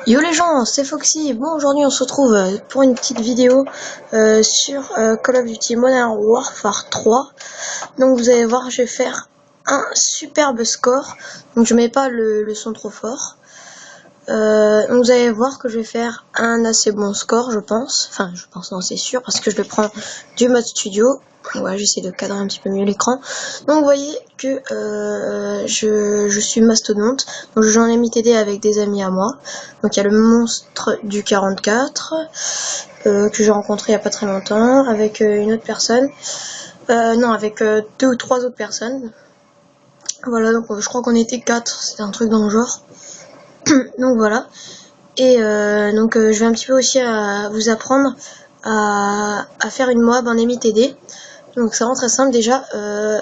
Yo les gens, c'est Foxy. Bon, aujourd'hui on se retrouve pour une petite vidéo sur Call of Duty Modern Warfare 3. Donc vous allez voir, je vais faire un superbe score. Donc je mets pas le son trop fort. Donc vous allez voir que je vais faire un assez bon score, je pense. Enfin, je pense, non, c'est sûr, parce que je le prends du mode studio. Ouais, j'essaie de cadrer un petit peu mieux l'écran. Donc vous voyez que je suis mastodonte. Donc j'en ai mis TD avec des amis à moi. Donc il y a le monstre du 44 que j'ai rencontré il y a pas très longtemps avec une autre personne. Non, avec 2 ou 3 autres personnes. Voilà, donc je crois qu'on était 4. C'était un truc dans le genre. Donc voilà. Et donc je vais un petit peu aussi vous apprendre à faire une mob en MITD. Donc c'est vraiment très simple déjà,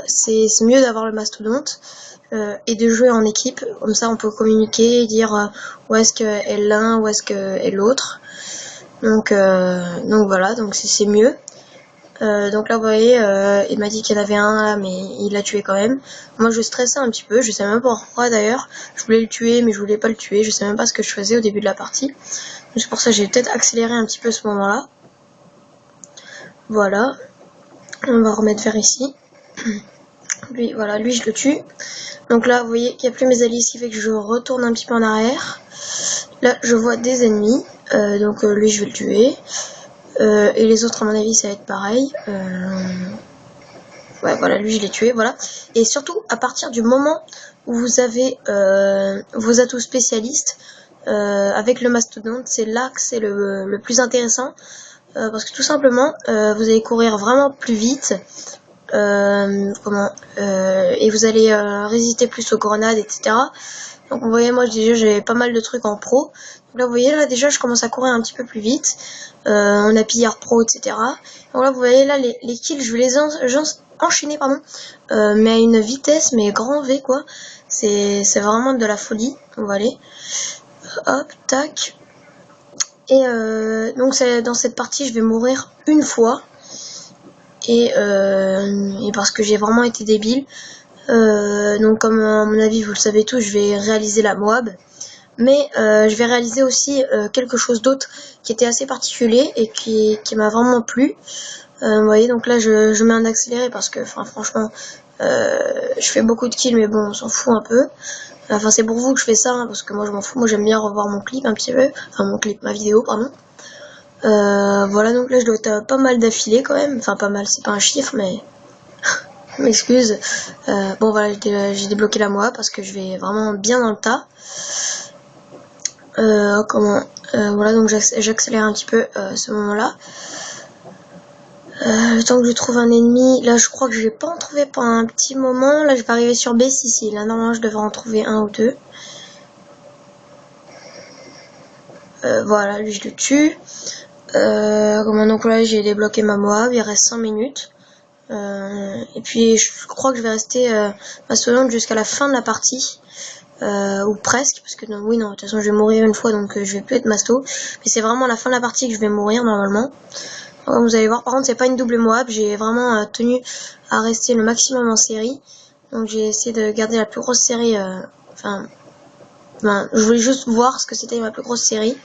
c'est mieux d'avoir le mastodonte et de jouer en équipe, comme ça on peut communiquer et dire où est-ce que est l'un, où est-ce que est l'autre. Donc voilà, donc c'est mieux. Donc là vous voyez, il m'a dit qu'il y en avait un là, mais il l'a tué quand même. Moi je stressais un petit peu, je sais même pas pourquoi d'ailleurs. Je voulais le tuer mais je voulais pas le tuer, je sais même pas ce que je faisais au début de la partie. C'est pour ça que j'ai peut-être accéléré un petit peu ce moment-là. Voilà, on va remettre vers ici. Lui, voilà, lui je le tue. Donc là vous voyez qu'il n'y a plus mes alliés, ce qui fait que je retourne un petit peu en arrière. Là je vois des ennemis, donc lui je vais le tuer. Et les autres à mon avis ça va être pareil. Ouais, voilà, lui je l'ai tué, voilà. Et surtout, à partir du moment où vous avez vos atouts spécialistes, avec le mastodonte, c'est là que c'est le plus intéressant. Parce que tout simplement, vous allez courir vraiment plus vite. Et vous allez résister plus aux grenades, etc. Donc vous voyez, moi déjà j'avais pas mal de trucs en pro. Donc là vous voyez, là déjà je commence à courir un petit peu plus vite. On a pillard pro, etc. Donc là vous voyez, là les kills je vais les enchaîner, pardon, mais à une vitesse, mais grand V quoi. C'est vraiment de la folie. On va aller, hop, tac. Et donc dans cette partie je vais mourir une fois. Et parce que j'ai vraiment été débile. Donc comme à mon avis vous le savez tous, je vais réaliser la Moab. Mais je vais réaliser aussi quelque chose d'autre qui était assez particulier et qui m'a vraiment plu. Vous voyez, donc là je mets un accéléré parce que franchement je fais beaucoup de kills, mais bon on s'en fout un peu. Enfin c'est pour vous que je fais ça, hein, parce que moi je m'en fous. Moi j'aime bien revoir mon clip un petit peu. Enfin ma vidéo pardon. Voilà, donc là je dois être pas mal d'affilée quand même. Enfin pas mal, c'est pas un chiffre, mais je m'excuse. Bon voilà, j'ai débloqué la moi parce que je vais vraiment bien dans le tas. Voilà, donc j'accélère un petit peu ce moment-là. Le temps que je trouve un ennemi, là je crois que je vais pas en trouver pendant un petit moment. Là je vais arriver sur B, si, là normalement je devrais en trouver un ou deux. Voilà, lui je le tue. Donc là j'ai débloqué ma Moab, il reste 5 minutes. Et puis je crois que je vais rester mastodonte jusqu'à la fin de la partie. Ou presque, parce que oui, non, de toute façon je vais mourir une fois, donc je vais plus être masto. Mais c'est vraiment à la fin de la partie que je vais mourir normalement. Vous allez voir, par contre c'est pas une double Moab, j'ai vraiment tenu à rester le maximum en série. Donc j'ai essayé de garder la plus grosse série, je voulais juste voir ce que c'était ma plus grosse série.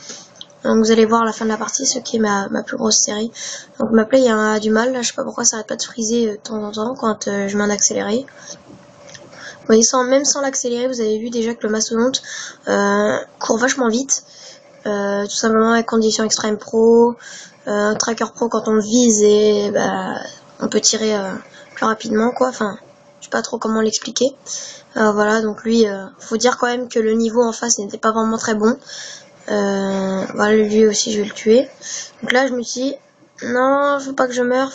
Donc vous allez voir à la fin de la partie ce qui est ma plus grosse série. Donc ma play il y a du mal, là je sais pas pourquoi ça arrête pas de friser de temps en temps quand je mets un accéléré. Vous voyez, même sans l'accélérer, vous avez vu déjà que le mastodonte court vachement vite. Tout simplement avec conditions extrême pro, tracker pro quand on vise et on peut tirer plus rapidement quoi. Enfin, je sais pas trop comment l'expliquer. Voilà, donc lui, faut dire quand même que le niveau en face n'était pas vraiment très bon. Voilà, lui aussi je vais le tuer. Donc là je me suis dit, non, faut pas que je meure,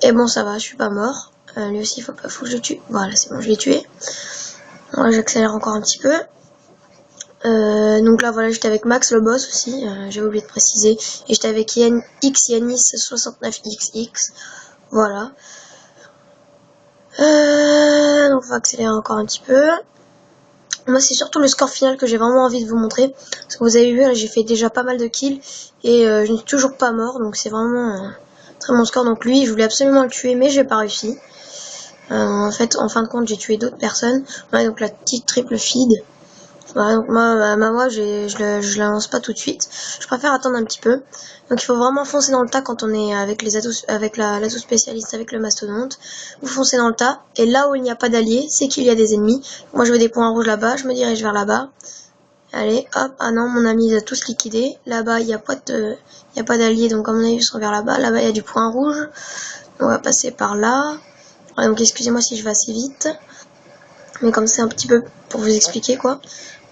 Et bon ça va, je suis pas mort. Lui aussi faut que je le tue. Voilà, c'est bon, je l'ai tué. Moi j'accélère encore un petit peu. Donc là voilà, j'étais avec Max le boss aussi, j'ai oublié de préciser. Et j'étais avec Yanis69XX. Voilà. Donc on va accélérer encore un petit peu. Moi c'est surtout le score final que j'ai vraiment envie de vous montrer. Parce que vous avez vu, là j'ai fait déjà pas mal de kills. Et je ne suis toujours pas mort. Donc c'est vraiment très bon score. Donc lui je voulais absolument le tuer, mais j'ai pas réussi. En fin de compte j'ai tué d'autres personnes. Ouais, donc la petite triple feed. Voilà, donc moi, ma voix, je la lance pas tout de suite. Je préfère attendre un petit peu. Donc il faut vraiment foncer dans le tas quand on est avec les atouts, avec l'atout spécialiste, avec le mastodonte. Vous foncez dans le tas, et là où il n'y a pas d'alliés, c'est qu'il y a des ennemis. Moi je veux des points rouges là-bas, je me dirige vers là-bas. Allez, hop, ah non, mon ami, ils a tous liquidé. Là-bas, il n'y a pas d'alliés, donc à mon avis, ils sont vers là-bas. Là-bas, il y a du point rouge. On va passer par là. Donc excusez-moi si je vais assez vite. Mais comme c'est un petit peu pour vous expliquer, quoi.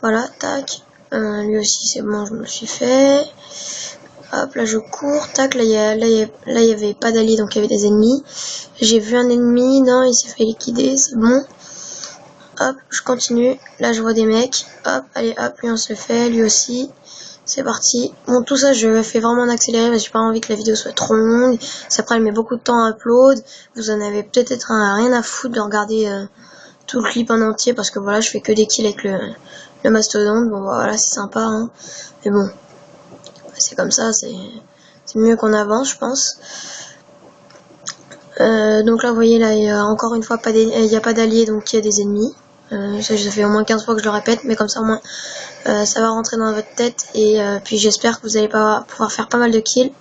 Voilà, tac. Lui aussi, c'est bon, je me le suis fait. Hop, là, je cours. Tac, là, il y avait pas d'alliés, donc il y avait des ennemis. J'ai vu un ennemi. Non, il s'est fait liquider, c'est bon. Hop, je continue. Là, je vois des mecs. Hop, allez, hop, lui, on se le fait. Lui aussi. C'est parti. Bon, tout ça, je le fais vraiment en accéléré parce que j'ai pas envie que la vidéo soit trop longue. Ça prend met beaucoup de temps à upload. Vous en avez peut-être rien à foutre de regarder tout le clip en entier parce que voilà, je fais que des kills avec le mastodonte. Bon, voilà, c'est sympa, hein. Mais bon, c'est comme ça, c'est mieux qu'on avance, je pense. Donc là, vous voyez, là, il y a encore une fois, il n'y a pas d'alliés, donc il y a des ennemis. Ça fait au moins 15 fois que je le répète, mais comme ça, au moins, ça va rentrer dans votre tête. Et puis, j'espère que vous allez pouvoir faire pas mal de kills.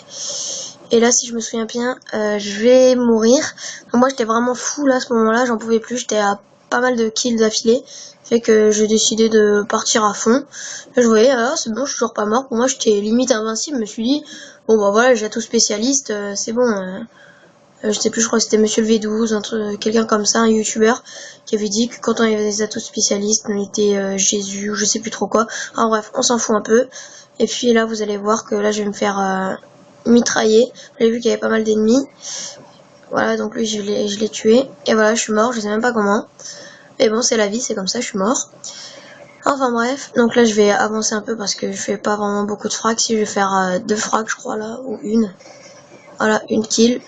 Et là, si je me souviens bien, je vais mourir. Donc moi, j'étais vraiment fou, là, à ce moment-là. J'en pouvais plus. J'étais à pas mal de kills d'affilée. Fait que j'ai décidé de partir à fond. Là, je voyais, ah, c'est bon, je suis toujours pas mort. Pour moi, j'étais limite invincible. Je me suis dit, bon, bah voilà, j'ai tout spécialiste, c'est bon. Je sais plus, je crois que c'était Monsieur le V12, quelqu'un comme ça, un youtubeur, qui avait dit que quand on avait des atouts spécialistes, on était Jésus, ou je sais plus trop quoi. En bref, on s'en fout un peu. Et puis là, vous allez voir que là, je vais me faire mitrailler. Vous avez vu qu'il y avait pas mal d'ennemis. Voilà, donc lui, je l'ai tué. Et voilà, je suis mort, je sais même pas comment. Mais bon, c'est la vie, c'est comme ça, je suis mort. Enfin bref, donc là, je vais avancer un peu parce que je fais pas vraiment beaucoup de frags. Si je vais faire 2 frags, je crois, là, ou une. Voilà, une kill.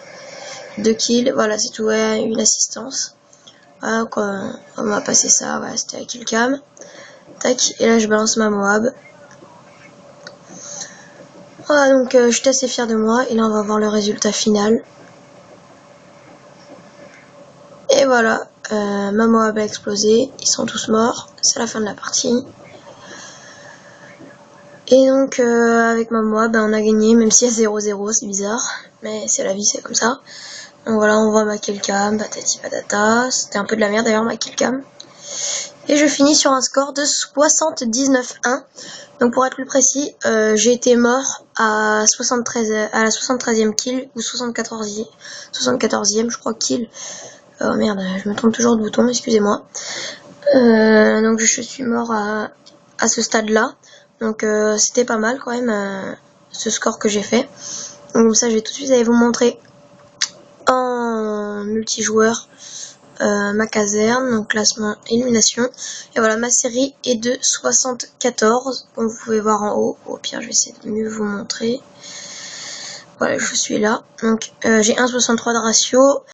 2 kills, voilà, c'est tout, ouais, une assistance. Voilà, quoi, on va passer ça, voilà, c'était la killcam. Tac, et là je balance ma Moab. Voilà, donc je suis assez fier de moi, et là on va voir le résultat final. Et voilà, ma Moab a explosé, ils sont tous morts, c'est la fin de la partie. Et donc avec ma Moab, on a gagné, même si y a 0-0, c'est bizarre, mais c'est la vie, c'est comme ça. Donc voilà, on voit ma killcam, patati patata, c'était un peu de la merde d'ailleurs ma killcam. Et je finis sur un score de 79-1. Donc pour être plus précis, j'ai été mort à la 73e kill, ou 74e je crois kill. Oh merde, je me trompe toujours de bouton, excusez-moi. Donc je suis mort à ce stade-là. Donc c'était pas mal quand même, ce score que j'ai fait. Donc comme ça, je vais tout de suite aller vous montrer en multijoueur ma caserne, donc classement élimination. Et voilà, ma série est de 74, comme vous pouvez voir en haut. Au pire, je vais essayer de mieux vous montrer. Voilà, je suis là. Donc j'ai 1,63 de ratio.